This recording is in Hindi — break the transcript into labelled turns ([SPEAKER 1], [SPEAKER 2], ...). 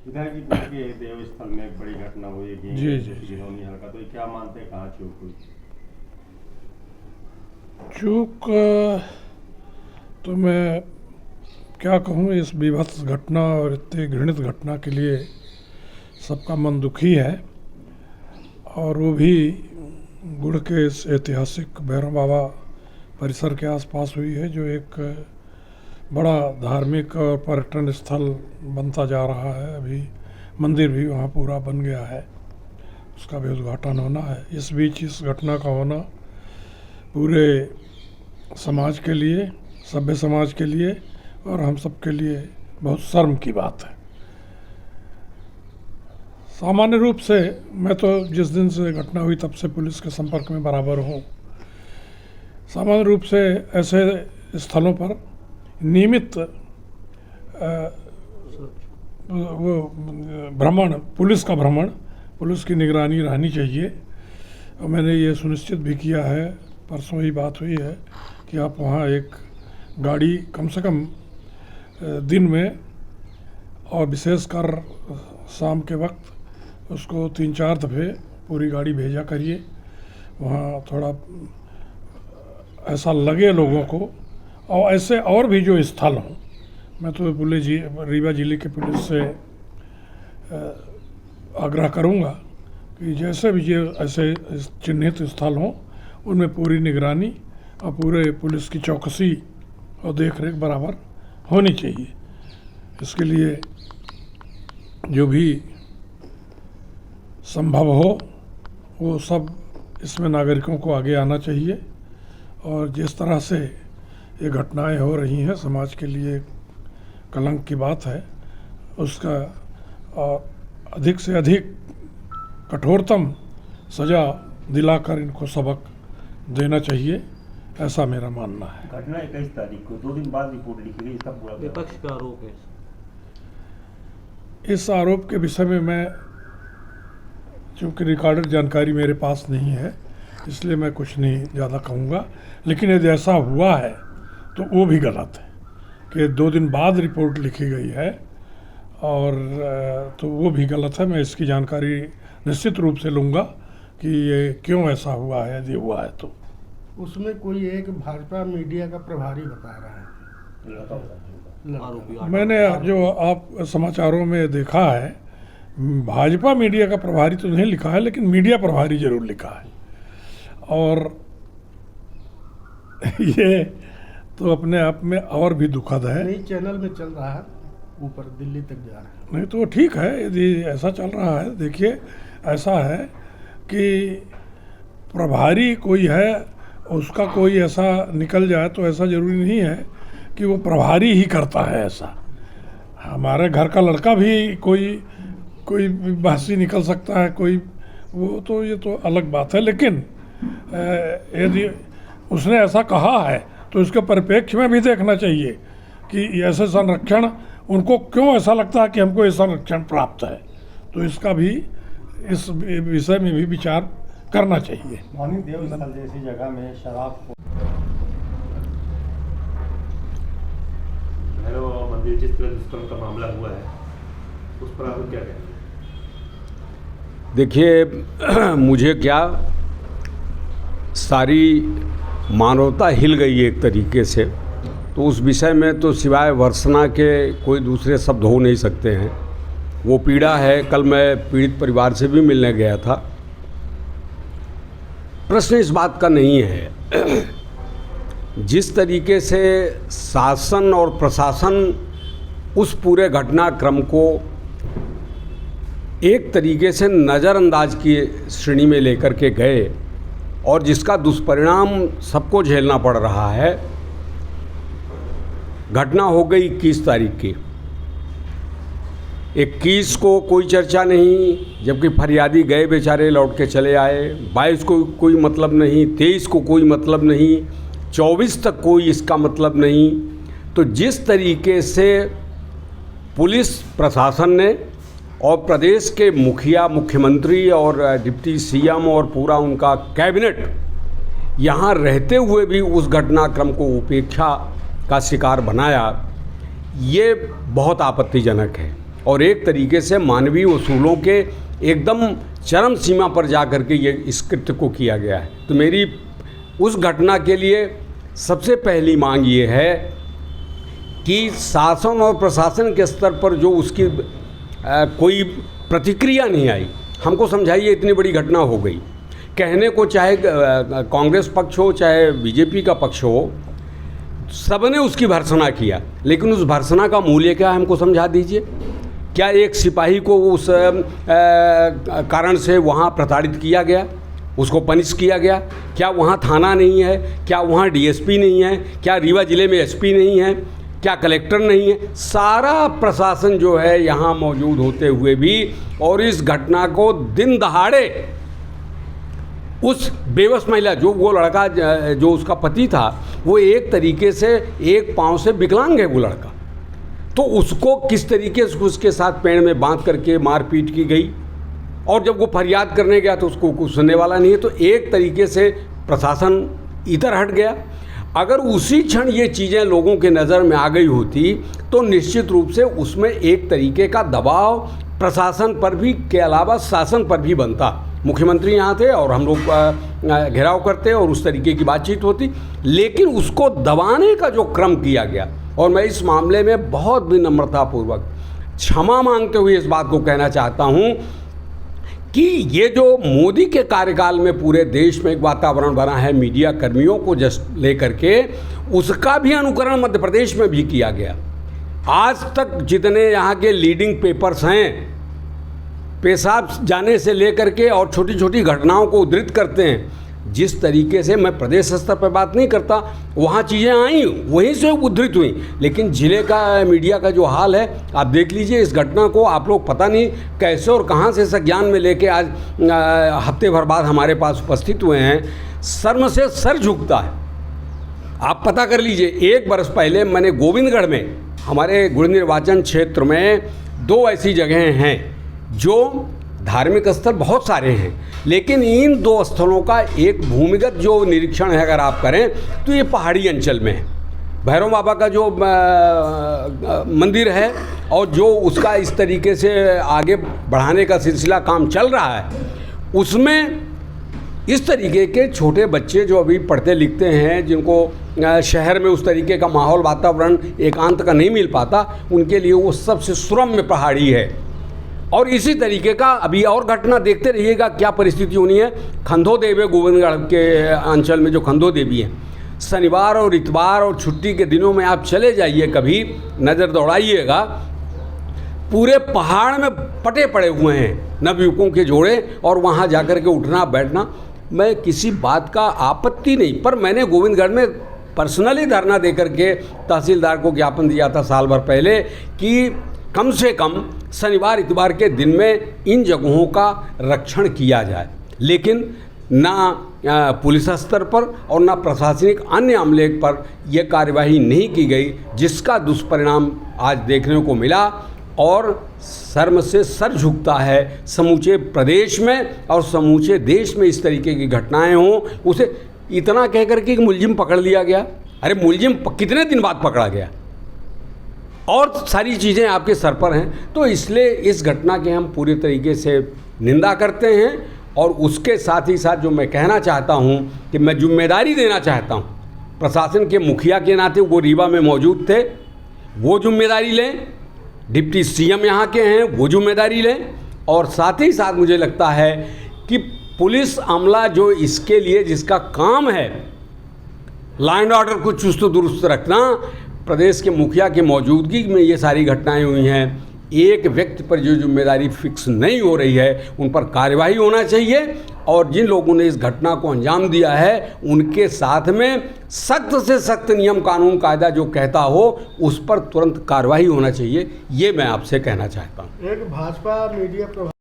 [SPEAKER 1] विधायक जी, कुछ के देवस्थल में एक बड़ी घटना हुई है
[SPEAKER 2] जी जी
[SPEAKER 1] गिरौनी हल्का, तो ये क्या मानते हैं, कहाँ चूक हुई?
[SPEAKER 2] चूक तो मैं क्या कहूँ, इस बीभत्स घटना और इतनी घृणित घटना के लिए सबका मन दुखी है। और वो भी गुड़ के इस ऐतिहासिक भैरव बाबा परिसर के आसपास हुई है, जो एक बड़ा धार्मिक और पर्यटन स्थल बनता जा रहा है। अभी मंदिर भी वहाँ पूरा बन गया है, उसका भी उद्घाटन होना है। इस बीच इस घटना का होना पूरे समाज के लिए, सभ्य समाज के लिए और हम सब के लिए बहुत शर्म की बात है। सामान्य रूप से मैं तो जिस दिन से घटना हुई तब से पुलिस के संपर्क में बराबर हूँ। सामान्य रूप से ऐसे स्थलों पर नियमित वो भ्रमण, पुलिस का भ्रमण, पुलिस की निगरानी रहनी चाहिए। और मैंने ये सुनिश्चित भी किया है, परसों ही बात हुई है, कि आप वहाँ एक गाड़ी कम से कम दिन में और विशेषकर शाम के वक्त उसको 3-4 दफ़े पूरी गाड़ी भेजा करिए। वहाँ थोड़ा ऐसा लगे लोगों को। और ऐसे और भी जो स्थल हों, मैं तो रीवा जिले के पुलिस से आग्रह करूँगा कि जैसे भी ये ऐसे चिन्हित स्थल हों उनमें पूरी निगरानी और पूरे पुलिस की चौकसी और देख रेख बराबर होनी चाहिए। इसके लिए जो भी संभव हो वो सब इसमें नागरिकों को आगे आना चाहिए। और जिस तरह से ये घटनाएं हो रही हैं, समाज के लिए कलंक की बात है। उसका अधिक से अधिक कठोरतम सज़ा दिलाकर इनको सबक देना चाहिए, ऐसा मेरा मानना है।
[SPEAKER 1] घटना 21 तारीख को, 2 दिन बाद रिपोर्ट लिखी गई, इसका पूरा
[SPEAKER 3] विपक्ष का आरोप है।
[SPEAKER 2] इस आरोप के विषय में मैं, चूँकि रिकॉर्डेड जानकारी मेरे पास नहीं है, इसलिए मैं कुछ नहीं ज़्यादा कहूँगा। लेकिन यदि ऐसा हुआ है तो वो भी गलत है कि 2 दिन बाद रिपोर्ट लिखी गई है, और तो वो भी गलत है। मैं इसकी जानकारी निश्चित रूप से लूँगा कि ये क्यों ऐसा हुआ है, यदि हुआ है तो।
[SPEAKER 4] उसमें कोई एक भाजपा मीडिया का प्रभारी बता रहा है।
[SPEAKER 2] मैंने जो आप समाचारों में देखा है, भाजपा मीडिया का प्रभारी तो नहीं लिखा है, लेकिन मीडिया प्रभारी जरूर लिखा है। और ये तो अपने आप में और भी दुखद है।
[SPEAKER 4] नई चैनल में चल रहा है, ऊपर दिल्ली तक जा रहा है।
[SPEAKER 2] नहीं तो ठीक है, यदि ऐसा चल रहा है। देखिए, ऐसा है कि प्रभारी कोई है, उसका कोई ऐसा निकल जाए तो ऐसा ज़रूरी नहीं है कि वो प्रभारी ही करता है ऐसा। हमारे घर का लड़का भी कोई बहसी निकल सकता है, कोई वो तो, ये तो अलग बात है। लेकिन यदि उसने ऐसा कहा है तो इसके परिप्रेक्ष्य में भी देखना चाहिए कि ऐसे संरक्षण, उनको क्यों ऐसा लगता है कि हमको ये संरक्षण प्राप्त है। तो इसका भी, इस विषय में भी विचार करना चाहिए।
[SPEAKER 1] मौनी देवस्थल जैसी जगह में शराब को भैरव बाबा मंदिर जिस तरह दुष्कर्म का मामला हुआ है, उस पर आप क्या कहेंगे?
[SPEAKER 5] देखिए, मुझे क्या, सारी मानवता हिल गई एक तरीके से। तो उस विषय में तो सिवाय भर्त्सना के कोई दूसरे शब्द हो नहीं सकते हैं। वो पीड़ा है। कल मैं पीड़ित परिवार से भी मिलने गया था। प्रश्न इस बात का नहीं है, जिस तरीके से शासन और प्रशासन उस पूरे घटनाक्रम को एक तरीके से नज़रअंदाज की श्रेणी में लेकर के गए और जिसका दुष्परिणाम सबको झेलना पड़ रहा है। घटना हो गई 21 तारीख की। 21 को कोई चर्चा नहीं, जबकि फरियादी गए बेचारे, लौट के चले आए। 22 को कोई मतलब नहीं, 23 को कोई मतलब नहीं, 24 तक कोई इसका मतलब नहीं। तो जिस तरीके से पुलिस प्रशासन ने और प्रदेश के मुखिया, मुख्यमंत्री और डिप्टी सीएम और पूरा उनका कैबिनेट यहाँ रहते हुए भी उस घटनाक्रम को उपेक्षा का शिकार बनाया, ये बहुत आपत्तिजनक है। और एक तरीके से मानवीय उसूलों के एकदम चरम सीमा पर जा कर के ये इस कृत्य को किया गया है। तो मेरी उस घटना के लिए सबसे पहली मांग ये है कि शासन और प्रशासन के स्तर पर जो उसकी कोई प्रतिक्रिया नहीं आई, हमको समझाइए इतनी बड़ी घटना हो गई। कहने को चाहे कांग्रेस पक्ष हो चाहे बीजेपी का पक्ष हो, सबने उसकी भर्त्सना किया, लेकिन उस भर्त्सना का मूल्य क्या है हमको समझा दीजिए। क्या एक सिपाही को उस कारण से वहाँ प्रताड़ित किया गया, उसको पनिश किया गया? क्या वहाँ थाना नहीं है? क्या वहाँ डीएसपी नहीं है? क्या रीवा ज़िले में एसपी नहीं है? क्या कलेक्टर नहीं है? सारा प्रशासन जो है यहाँ मौजूद होते हुए भी, और इस घटना को दिन दहाड़े उस बेबस महिला, जो वो लड़का जो उसका पति था, वो एक तरीके से एक पाँव से विकलांग है वो लड़का, तो उसको किस तरीके से उसके साथ पेड़ में बांध करके मारपीट की गई, और जब वो फरियाद करने गया तो उसको कुछ सुनने वाला नहीं है। तो एक तरीके से प्रशासन इधर हट गया। अगर उसी क्षण ये चीज़ें लोगों के नज़र में आ गई होती तो निश्चित रूप से उसमें एक तरीके का दबाव प्रशासन पर भी के अलावा शासन पर भी बनता। मुख्यमंत्री यहाँ थे और हम लोग घेराव करते और उस तरीके की बातचीत होती, लेकिन उसको दबाने का जो क्रम किया गया, और मैं इस मामले में बहुत विनम्रतापूर्वक क्षमा मांगते हुए इस बात को कहना चाहता हूँ कि ये जो मोदी के कार्यकाल में पूरे देश में एक वातावरण बना है मीडिया कर्मियों को जस्ट लेकर के, उसका भी अनुकरण मध्य प्रदेश में भी किया गया। आज तक जितने यहाँ के लीडिंग पेपर्स हैं, पेशाब जाने से लेकर के और छोटी छोटी घटनाओं को उद्धृत करते हैं, जिस तरीके से, मैं प्रदेश स्तर पर बात नहीं करता, वहाँ चीज़ें आई वहीं से उद्धृत हुई, लेकिन ज़िले का मीडिया का जो हाल है आप देख लीजिए। इस घटना को आप लोग पता नहीं कैसे और कहाँ से संज्ञान में लेके आज हफ्ते भर बाद हमारे पास उपस्थित हुए हैं। शर्म से सर झुकता है। आप पता कर लीजिए, 1 वर्ष पहले मैंने गोविंदगढ़ में, हमारे गुड़ निर्वाचन क्षेत्र में 2 ऐसी जगहें हैं जो धार्मिक स्थल बहुत सारे हैं, लेकिन इन 2 स्थलों का एक भूमिगत जो निरीक्षण है अगर आप करें तो ये पहाड़ी अंचल में है। भैरव बाबा का जो मंदिर है और जो उसका इस तरीके से आगे बढ़ाने का सिलसिला काम चल रहा है, उसमें इस तरीके के छोटे बच्चे जो अभी पढ़ते लिखते हैं, जिनको शहर में उस तरीके का माहौल वातावरण एकांत का नहीं मिल पाता, उनके लिए वो सबसे सुरम्य पहाड़ी है। और इसी तरीके का अभी और घटना देखते रहिएगा क्या परिस्थिति होनी है। खंधो देवी, गोविंदगढ़ के अंचल में जो खंधो देवी है, शनिवार और इतवार और छुट्टी के दिनों में आप चले जाइए, कभी नज़र दौड़ाइएगा, पूरे पहाड़ में पटे पड़े हुए हैं नवयुवकों के जोड़े, और वहाँ जाकर के उठना बैठना, मैं किसी बात का आपत्ति नहीं, पर मैंने गोविंदगढ़ में पर्सनली धरना देकर के तहसीलदार को ज्ञापन दिया था साल भर पहले कि कम से कम शनिवार इतवार के दिन में इन जगहों का रक्षण किया जाए, लेकिन ना पुलिस स्तर पर और ना प्रशासनिक अन्य अमले पर यह कार्यवाही नहीं की गई, जिसका दुष्परिणाम आज देखने को मिला। और शर्म से सर झुकता है समूचे प्रदेश में और समूचे देश में इस तरीके की घटनाएं हों। उसे इतना कह कर के मुलजिम पकड़ लिया गया। अरे मुलजिम कितने दिन बाद पकड़ा गया, और सारी चीज़ें आपके सर पर हैं। तो इसलिए इस घटना के हम पूरी तरीके से निंदा करते हैं, और उसके साथ ही साथ जो मैं कहना चाहता हूं कि मैं जिम्मेदारी देना चाहता हूं प्रशासन के मुखिया के नाते, वो रीवा में मौजूद थे, वो जिम्मेदारी लें। डिप्टी सीएम यहाँ के हैं, वो जिम्मेदारी लें। और साथ ही साथ मुझे लगता है कि पुलिस अमला जो इसके लिए जिसका काम है लॉ एंड ऑर्डर को चुस्त दुरुस्त रखना, प्रदेश के मुखिया की मौजूदगी में ये सारी घटनाएं हुई हैं। एक व्यक्ति पर जो जिम्मेदारी फिक्स नहीं हो रही है, उन पर कार्यवाही होना चाहिए, और जिन लोगों ने इस घटना को अंजाम दिया है उनके साथ में सख्त से सख्त नियम कानून कायदा जो कहता हो उस पर तुरंत कार्रवाई होना चाहिए। ये मैं आपसे कहना चाहता हूँ।
[SPEAKER 4] एक भाजपा मीडिया